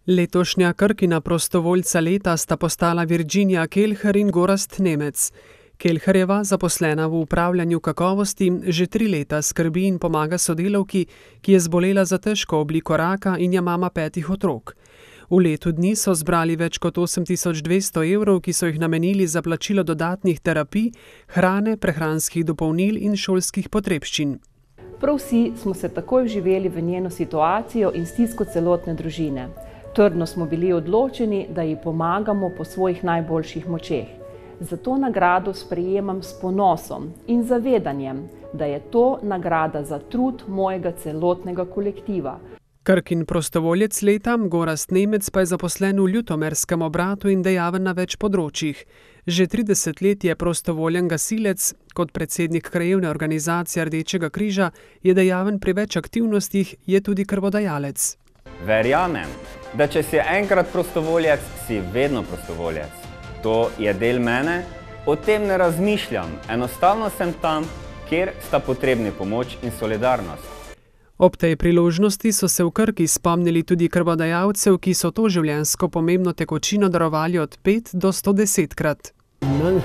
Letošnja Krkina prostovoljca leta sta postala Virginija Kelher in Gorazd Nemec. Kelherjeva, zaposlena v upravljanju kakovosti, že 3 leta skrbi in pomaga sodelavki, ki je zbolela za težko obliko raka in je mama 5 otrok. V letu dni so zbrali več kot 8200 evrov, ki so jih namenili za plačilo dodatnih terapij, hrane, prehranskih dopolnil in šolskih potrebščin. Prav vsi smo se takoj vživeli v njeno situacijo in stisko celotne družine. Trdno smo bili odločeni, da ji pomagamo po svojih najboljših močeh. Zato nagrado sprejemam s ponosom in zavedanjem, da je to nagrada za trud mojega celotnega kolektiva. Krkin prostovoljec leta, Gorazd Nemec, pa je zaposlen v ljutomerskem obratu in dejaven na več področjih. Že 30 let je prostovoljen gasilec, kot predsednik krajevne organizacije Rdečega križa je dejaven pri več aktivnostih, je tudi krvodajalec. Verjamem, da če si enkrat prostovoljec, si vedno prostovoljec. To je del mene, o tem ne razmišljam, enostavno sem tam, kjer sta potrebni pomoč in solidarnost. Ob tej priložnosti so se v Krki spomnili tudi krvodajalcev, ki so to življenjsko pomembno tekočino darovali od 5 do 110-krat. Meni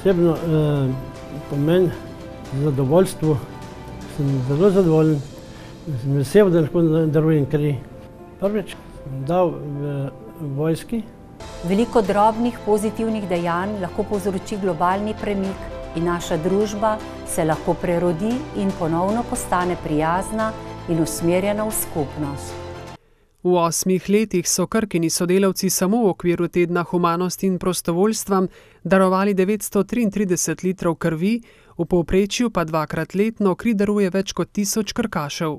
osebno pomeni zadovoljstvo, sem zelo zadovoljen, sem vesel, da lahko darujem kri. Prvič sem dal v vojski. Veliko drobnih pozitivnih dejanj lahko povzroči globalni premik in naša družba se lahko prerodi in ponovno postane prijazna in usmerjena v skupnost. V 8 letih so Krkini sodelavci samo v okviru tedna humanosti in prostovoljstva darovali 933 litrov krvi, v povprečju pa 2-krat letno kri daruje več kot 1000 krkašev.